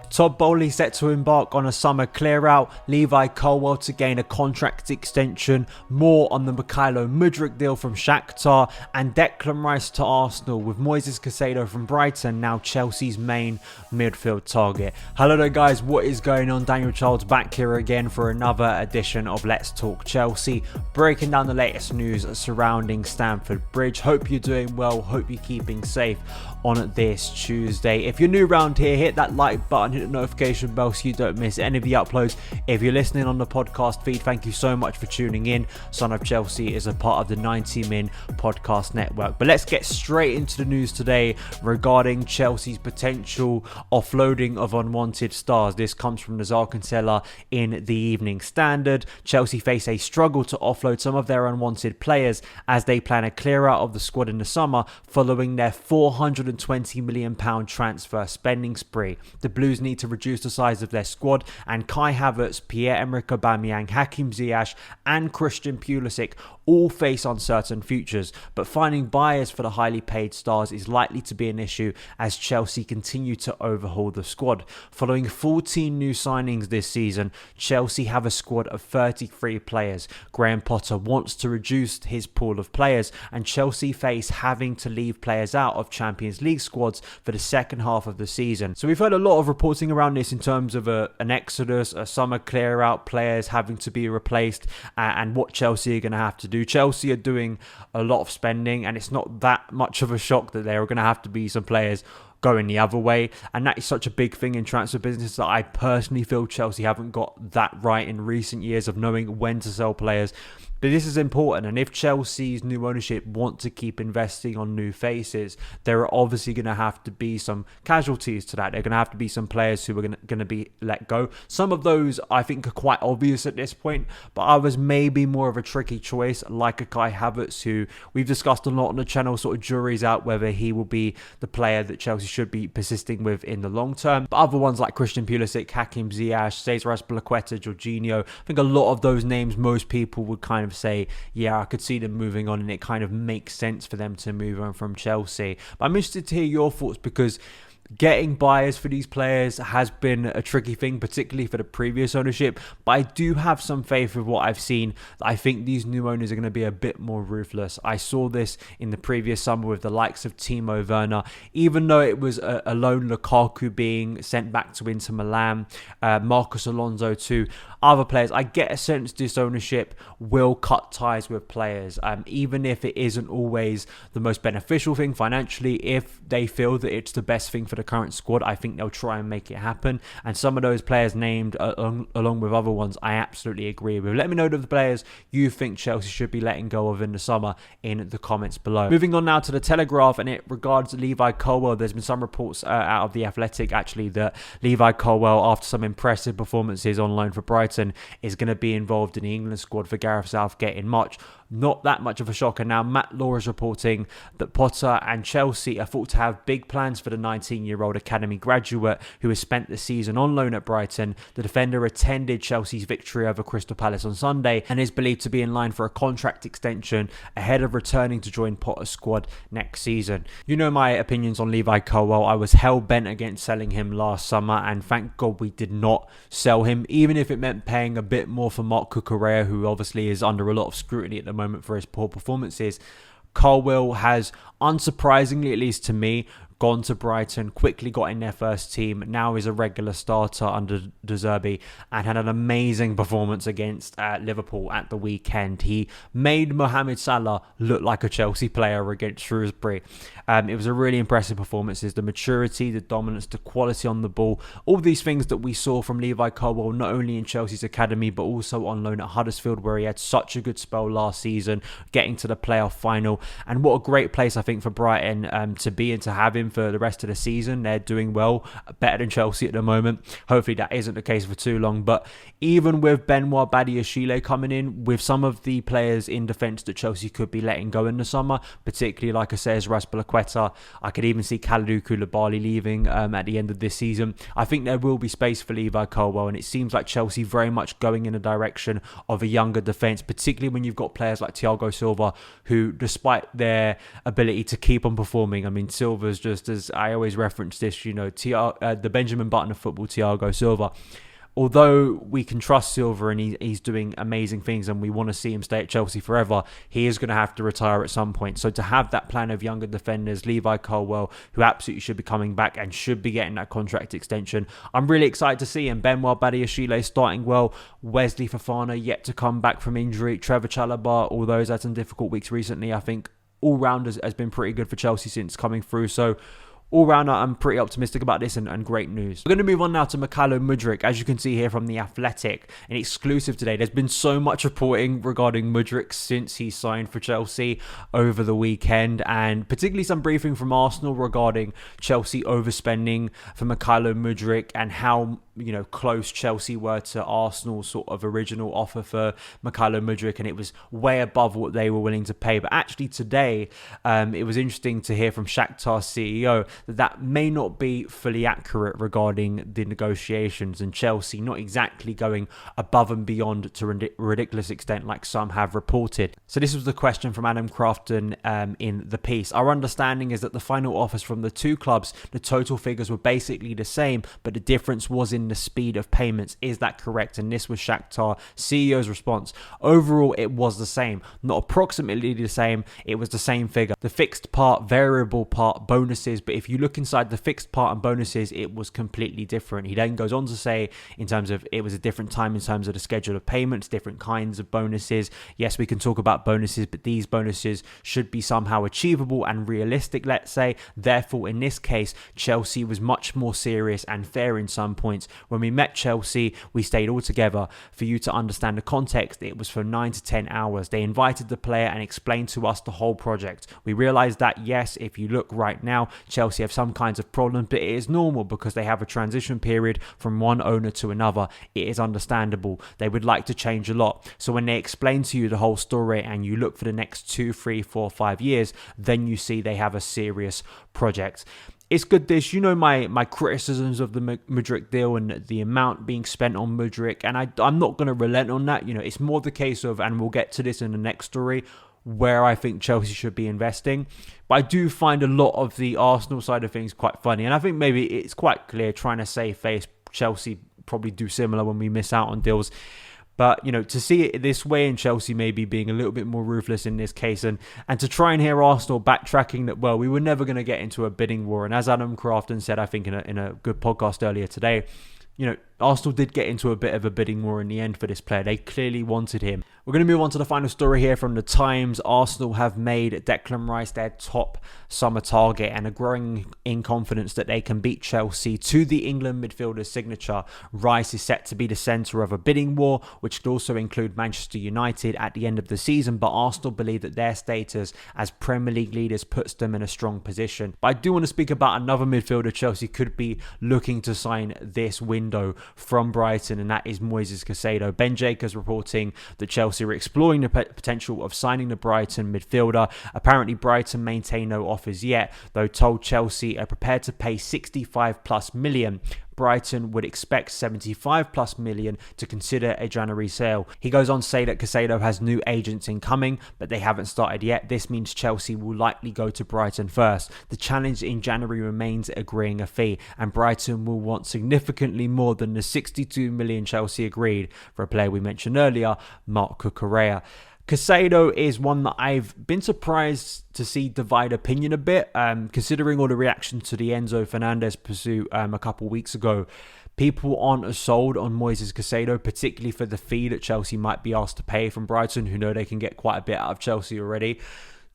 Todd Boehly set to embark on a summer clear-out, Levi Colwill to gain a contract extension, more on the Mykhailo Mudryk deal from Shakhtar, and Declan Rice to Arsenal, with Moises Casado from Brighton now Chelsea's main midfield target. Hello there guys, what is going on? Daniel Childs back here again for another edition of Let's Talk Chelsea, breaking down the latest news surrounding Stamford Bridge. Hope you're doing well, hope you're keeping safe on this Tuesday. If you're new around here, hit that like button, hit the notification bell so you don't miss any of the uploads. If you're listening on the podcast feed, thank you so much for tuning in. Son of Chelsea is a part of the 90 Min podcast network. But let's get straight into the news today regarding Chelsea's potential offloading of unwanted stars. This comes from Nazar Kinsella in the Evening Standard. Chelsea face a struggle to offload some of their unwanted players as they plan a clear out of the squad in the summer following their £420 million transfer spending spree. The Blues need to reduce the size of their squad, and Kai Havertz, Pierre-Emerick Aubameyang, Hakim Ziyech and Christian Pulisic all face uncertain futures, but finding buyers for the highly paid stars is likely to be an issue as Chelsea continue to overhaul the squad. Following 14 new signings this season, Chelsea have a squad of 33 players. Graham Potter wants to reduce his pool of players, and Chelsea face having to leave players out of Champions League squads for the second half of the season. So we've heard a lot of reporting around this in terms of an exodus, a summer clear out, players having to be replaced, and what Chelsea are going to have to do. Chelsea are doing a lot of spending, and it's not that much of a shock that there are going to have to be some players going the other way, and that is such a big thing in transfer business that I personally feel Chelsea haven't got that right in recent years of knowing when to sell players. But this is important, and if Chelsea's new ownership want to keep investing on new faces, there are obviously going to have to be some casualties to that. There are going to have to be some players who are going to be let go. Some of those I think are quite obvious at this point, but others may be more of a tricky choice, like a Kai Havertz, who we've discussed a lot on the channel, sort of jury's out whether he will be the player that Chelsea should be persisting with in the long term. But other ones like Christian Pulisic, Hakim Ziyech, Cesar Azpilicueta, Jorginho, I think a lot of those names most people would kind of say, yeah, I could see them moving on, and it kind of makes sense for them to move on from Chelsea. But I'm interested to hear your thoughts, because getting buyers for these players has been a tricky thing, particularly for the previous ownership. But I do have some faith with what I've seen. I think these new owners are going to be a bit more ruthless. I saw this in the previous summer with the likes of Timo Werner. Even though it was a lone Lukaku being sent back to Inter Milan, Marcos Alonso too, other players, I get a sense this ownership will cut ties with players, even if it isn't always the most beneficial thing financially. If they feel that it's the best thing for the current squad, I think they'll try and make it happen. And some of those players named along with other ones, I absolutely agree with. Let me know the players you think Chelsea should be letting go of in the summer in the comments below. Moving on now to the Telegraph, and it regards Levi Colwill. There's been some reports out of the Athletic actually that Levi Colwill, after some impressive performances on loan for Brighton, is going to be involved in the England squad for Gareth Southgate in March. Not that much of a shocker. Now, Matt Law is reporting that Potter and Chelsea are thought to have big plans for the 19-year-old academy graduate who has spent the season on loan at Brighton. The defender attended Chelsea's victory over Crystal Palace on Sunday and is believed to be in line for a contract extension ahead of returning to join Potter's squad next season. You know my opinions on Levi Colwill. I was hell-bent against selling him last summer, and thank God we did not sell him, even if it meant paying a bit more for Marc Cucurella, who obviously is under a lot of scrutiny at the moment for his poor performances. Colwill has, unsurprisingly at least to me, gone to Brighton, quickly got in their first team, now is a regular starter under De Zerbi, and had an amazing performance against Liverpool at the weekend. He made Mohamed Salah look like a Chelsea player against Shrewsbury. It was a really impressive performance. The maturity, the dominance, the quality on the ball, all these things that we saw from Levi Colwill, not only in Chelsea's academy, but also on loan at Huddersfield, where he had such a good spell last season, getting to the playoff final. And what a great place, I think, for Brighton to be and to have him for the rest of the season. They're doing well, better than Chelsea at the moment. Hopefully that isn't the case for too long. But even with Benoit Badiashile coming in, with some of the players in defence that Chelsea could be letting go in the summer, particularly like I said, Azpilicueta, I could even see Kalidou Koulibaly leaving at the end of this season. I think there will be space for Levi Colwill, and it seems like Chelsea very much going in the direction of a younger defence, particularly when you've got players like Thiago Silva, who, despite their ability to keep on performing, I mean, Silva's just just as I always reference this, the Benjamin Button of football, Thiago Silva. Although we can trust Silva and he's doing amazing things and we want to see him stay at Chelsea forever, he is going to have to retire at some point. So to have that plan of younger defenders, Levi Colwill, who absolutely should be coming back and should be getting that contract extension, I'm really excited to see him. Benoit Badiashile starting well. Wesley Fofana yet to come back from injury. Trevor Chalobah, although he's had some difficult weeks recently, I think all round has been pretty good for Chelsea since coming through. So all round, I'm pretty optimistic about this and great news. We're going to move on now to Mykhailo Mudryk. As you can see here from The Athletic, an exclusive today. There's been so much reporting regarding Mudryk since he signed for Chelsea over the weekend, and particularly some briefing from Arsenal regarding Chelsea overspending for Mykhailo Mudryk and how close Chelsea were to Arsenal's sort of original offer for Mykhailo Mudryk, and it was way above what they were willing to pay. But actually today, it was interesting to hear from Shakhtar's CEO that may not be fully accurate regarding the negotiations, and Chelsea not exactly going above and beyond to a ridiculous extent like some have reported. So this was the question from Adam Crafton in the piece. Our understanding is that the final offers from the two clubs, the total figures were basically the same, but the difference was in the speed of payments. Is that correct? And this was Shakhtar CEO's response. Overall, it was the same. Not approximately the same, it was the same figure. The fixed part, variable part, bonuses, but if you look inside the fixed part and bonuses, it was completely different. He then goes on to say, in terms of it was a different time in terms of the schedule of payments, different kinds of bonuses. Yes, we can talk about bonuses, but these bonuses should be somehow achievable and realistic, let's say. Therefore, in this case, Chelsea was much more serious and fair in some points. When we met Chelsea, we stayed all together. For you to understand the context, it was for 9 to 10 hours. They invited the player and explained to us the whole project. We realized that, yes, if you look right now, Chelsea have some kinds of problems, but it is normal because they have a transition period from one owner to another. It is understandable. They would like to change a lot. So when they explain to you the whole story and you look for the next 2, 3, 4, 5 years, then you see they have a serious project. It's good this, my criticisms of the Mudryk deal and the amount being spent on Mudryk, and I'm not going to relent on that. It's more the case of, and we'll get to this in the next story, where I think Chelsea should be investing. But I do find a lot of the Arsenal side of things quite funny, and I think maybe it's quite clear, trying to save face, Chelsea probably do similar when we miss out on deals. But, to see it this way, and Chelsea maybe being a little bit more ruthless in this case, and to try and hear Arsenal backtracking that, well, we were never going to get into a bidding war. And as Adam Crafton said, I think in a good podcast earlier today, Arsenal did get into a bit of a bidding war in the end for this player. They clearly wanted him. We're going to move on to the final story here from the Times. Arsenal have made Declan Rice their top summer target and are growing in confidence that they can beat Chelsea to the England midfielder's signature. Rice is set to be the centre of a bidding war, which could also include Manchester United at the end of the season, but Arsenal believe that their status as Premier League leaders puts them in a strong position. But I do want to speak about another midfielder Chelsea could be looking to sign this window from Brighton, and that is Moises Casado. Ben Jacobs reporting that Chelsea are exploring the potential of signing the Brighton midfielder. Apparently Brighton maintain no offers yet, though told Chelsea are prepared to pay 65 plus million. Brighton would expect 75 plus million to consider a January sale. He goes on to say that Casado has new agents incoming, but they haven't started yet. This means Chelsea will likely go to Brighton first. The challenge in January remains agreeing a fee, and Brighton will want significantly more than the 62 million Chelsea agreed for a player we mentioned earlier, Marc Cucurella. Casado is one that I've been surprised to see divide opinion a bit, considering all the reaction to the Enzo Fernandez pursuit a couple weeks ago. People aren't as sold on Moises Casado, particularly for the fee that Chelsea might be asked to pay from Brighton, who know they can get quite a bit out of Chelsea already.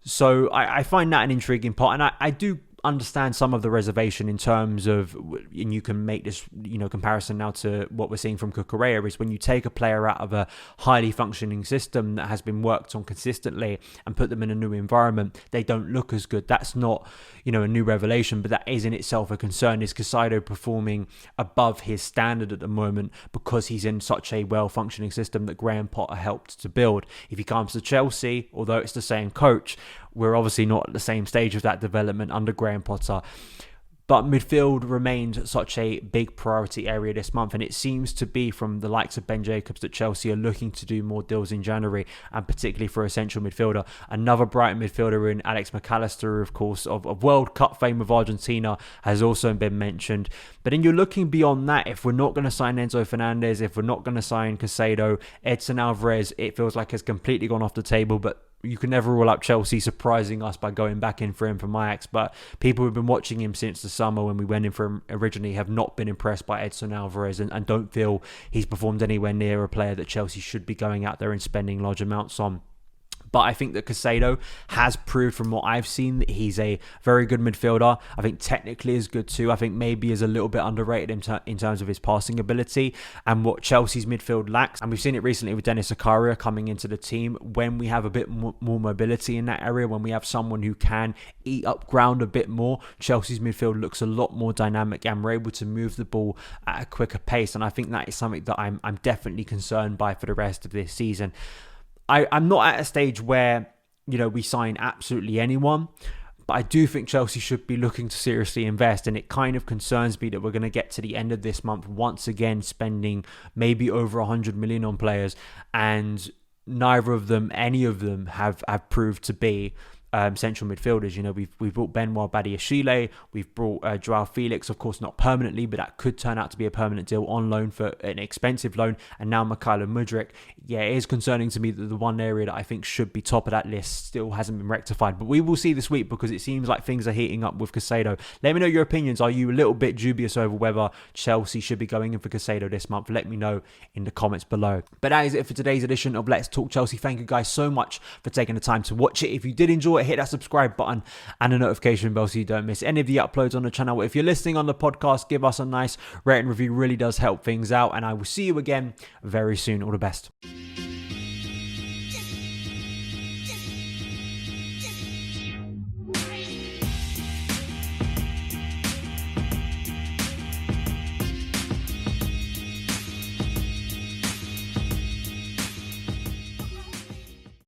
So I find that an intriguing part, and I do understand some of the reservation in terms of, and you can make this comparison now to what we're seeing from Cucurella, is when you take a player out of a highly functioning system that has been worked on consistently and put them in a new environment, they don't look as good. That's not a new revelation, but that is in itself a concern. Is Casado performing above his standard at the moment because he's in such a well-functioning system that Graham Potter helped to build? If he comes to Chelsea, although it's the same coach, we're obviously not at the same stage of that development under Graham Potter. But midfield remained such a big priority area this month, and it seems to be from the likes of Ben Jacobs that Chelsea are looking to do more deals in January, and particularly for a central midfielder. Another Brighton midfielder in Alex McAllister, of course, of World Cup fame of Argentina, has also been mentioned. But then you're looking beyond that. If we're not going to sign Enzo Fernandez, if we're not going to sign Casado, Edson Alvarez, it feels like has completely gone off the table. But you can never rule out Chelsea surprising us by going back in for him from Ajax. But people who've been watching him since the summer when we went in for him originally have not been impressed by Edson Alvarez and don't feel he's performed anywhere near a player that Chelsea should be going out there and spending large amounts on. But I think that Casado has proved from what I've seen that he's a very good midfielder. I think technically is good too. I think maybe is a little bit underrated in terms of his passing ability and what Chelsea's midfield lacks. And we've seen it recently with Dennis Zakaria coming into the team. When we have a bit more mobility in that area, when we have someone who can eat up ground a bit more, Chelsea's midfield looks a lot more dynamic and we're able to move the ball at a quicker pace. And I think that is something that I'm definitely concerned by for the rest of this season. I'm not at a stage where, we sign absolutely anyone, but I do think Chelsea should be looking to seriously invest, and it kind of concerns me that we're going to get to the end of this month once again spending maybe over 100 million on players, and any of them have proved to be central midfielders. We've brought Benoit Badiashile, we've brought Joao Felix, of course not permanently, but that could turn out to be a permanent deal on loan for an expensive loan, and now Mykhailo Mudryk. Yeah, it is concerning to me that the one area that I think should be top of that list still hasn't been rectified, but we will see this week because it seems like things are heating up with Casado. Let me know your opinions. Are you a little bit dubious over whether Chelsea should be going in for Casado this month? Let me know in the comments below. But that is it for today's edition of Let's Talk Chelsea. Thank you guys so much for taking the time to watch it. If you did enjoy it, hit that subscribe button and the notification bell so you don't miss any of the uploads on the channel. If you're listening on the podcast, give us a nice rating review. Really does help things out, and I will see you again very soon. All the best.